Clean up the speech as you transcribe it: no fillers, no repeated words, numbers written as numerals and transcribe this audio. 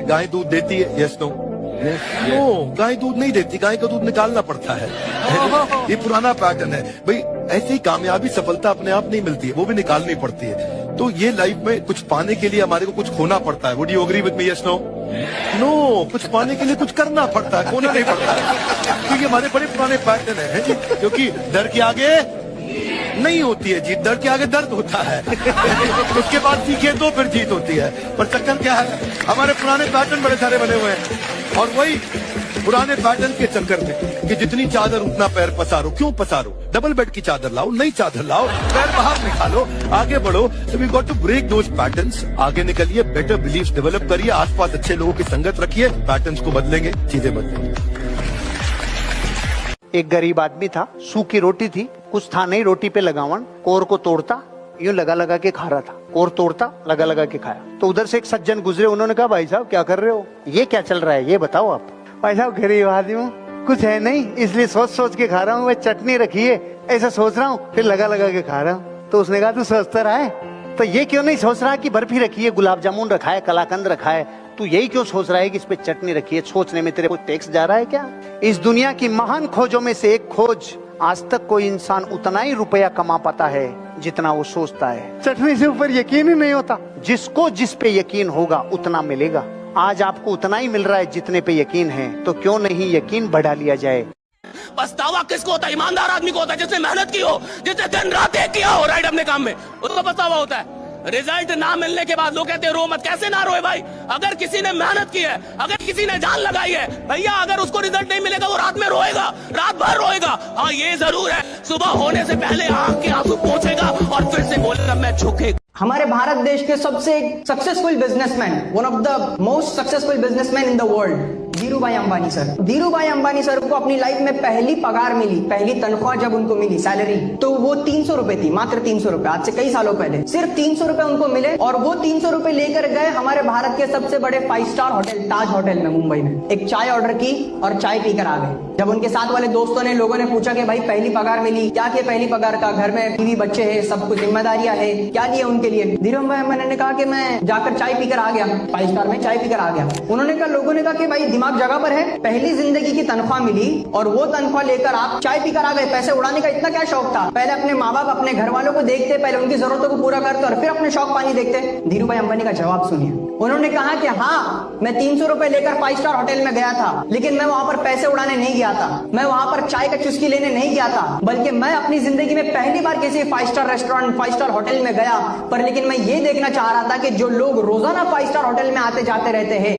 गाय दूध देती है? Yes no? नो, गाय दूध नहीं देती, गाय का दूध निकालना पड़ता है। ये पुराना पैटर्न है भाई। ऐसे ही कामयाबी सफलता अपने आप नहीं मिलती है, वो भी निकालनी पड़ती है। तो ये लाइफ में कुछ पाने के लिए हमारे को कुछ खोना पड़ता है। Would you agree with me? Yes no? No, कुछ पाने के लिए कुछ करना पड़ता है, खोना नहीं पड़ता है। क्योंकि हमारे बड़े पुराने पैटर्न है जी, क्योंकि डर के आगे नहीं होती है जीत, डर के आगे दर्द होता है। उसके बाद सीखे तो फिर जीत होती है। पर चक्कर क्या है, हमारे पुराने पैटर्न बड़े सारे बने हुए हैं, और वही पुराने पैटर्न के चक्कर में कि जितनी चादर उतना पैर पसारो। क्यों पसारो? डबल बेड की चादर लाओ, नई चादर लाओ, पैर बाहर निकालो, आगे बढ़ो। So we got to break those patterns। आगे निकलिए, बेटर बिलीफ डेवलप करिए, आसपास अच्छे लोगों की संगत रखिए, पैटर्न्स को बदलेंगे, चीजें बदलेंगे। एक गरीब आदमी था, सूखी रोटी थी, कुछ था नहीं रोटी पे लगावन, कोर को तोड़ता, यूं लगा लगा के खा रहा था, कोर तोड़ता, लगा लगा के खाया। तो उधर से एक सज्जन गुजरे, उन्होंने कहा भाई साहब क्या कर रहे हो, ये क्या चल रहा है, ये बताओ आप। भाई साहब गरीब आदमी हूँ, कुछ है नहीं, इसलिए सोच सोच के खा रहा हूँ, चटनी रखी है ऐसा सोच रहा हूँ, फिर लगा लगा के खा रहा हूँ। तो उसने कहा तू सोचता रहा है, तो ये क्यों नहीं सोच रहा कि बर्फी रखी है, गुलाब जामुन रखा है, कलाकंद रखा है, तू यही क्यों सोच रहा है कि इस पे चटनी रखी है? सोचने में तेरे को टैक्स जा रहा है क्या? इस दुनिया की महान खोजों में से एक खोज, आज तक कोई इंसान उतना ही रुपया कमा पाता है जितना वो सोचता है। चटनी से ऊपर यकीन ही नहीं होता। जिसको जिस पे यकीन होगा उतना मिलेगा। आज आपको उतना ही मिल रहा है जितने पे यकीन है, तो क्यों नहीं यकीन बढ़ा लिया जाए। पछतावा किसको होता है? ईमानदार आदमी को होता है, जिसने मेहनत की हो, जिसने दिन रात एक किया हो राइट अपने काम में, उसको पछतावा होता है। रिजल्ट ना मिलने के बाद लोग कहते हैं रो मत। कैसे ना रोए भाई? अगर किसी ने मेहनत की है, अगर किसी ने जान लगाई है, भैया अगर उसको रिजल्ट नहीं मिलेगा वो रात में रोएगा, रात भर रोएगा। हाँ ये जरूर है, सुबह होने से पहले आंख के आंसू पहुंचेगा और फिर से बोलेगा मैं झुकेगा। हमारे भारत देश के सबसे successful businessman, one of the most successful businessman in the world, Dhirubhai Ambani sir. Dhirubhai Ambani sir को अपनी लाइफ में पहली पगार मिली, पहली तनख्वाह जब उनको मिली, सैलरी, तो वो 300 रुपए थी, मात्र 300 रुपए। आज से कई सालों पहले सिर्फ 300 रुपए उनको मिले, और वो 300 रुपए लेकर गए हमारे भारत के सबसे बड़े 5 स्टार होटल ताज होटल में, मुंबई में। एक चाय ऑर्डर की और चाय पीकर आ गए। जब उनके साथ वाले दोस्तों ने, लोगों ने पूछा कि भाई पहली पगार मिली, क्या किया पहली पगार का? घर में बीवी बच्चे हैं, सब कुछ जिम्मेदारियां है, क्या लिए उनके लिए? धीरूभाई अंबानी ने कहा कि मैं जाकर चाय पीकर आ गया, 5 स्टार में चाय पीकर आ गया। उन्होंने कहा, लोगों ने कहा कि भाई दिमाग जगह पर है, पहली जिंदगी की तनख्वाह मिली और वो तनख्वाह लेकर आप चाय पीकर आ गए। पैसे उड़ाने का इतना क्या शौक था? पहले अपने माँ बाप, अपने घर वालों को देखते, पहले उनकी जरूरतों को पूरा करते और फिर अपने शौक पानी देखते। धीरूभाई अंबानी का जवाब सुनिए। उन्होंने कहा कि हाँ, मैं 300 रुपए लेकर 5 स्टार होटल में गया था, लेकिन मैं वहां पर पैसे उड़ाने नहीं गया था, मैं वहां पर चाय का चुस्की लेने नहीं गया था, बल्कि मैं अपनी जिंदगी में पहली बार किसी 5 स्टार रेस्टोरेंट, 5 स्टार होटल में गया। पर लेकिन मैं ये देखना चाह रहा था कि जो लोग रोजाना 5 स्टार होटल में आते जाते रहते हैं,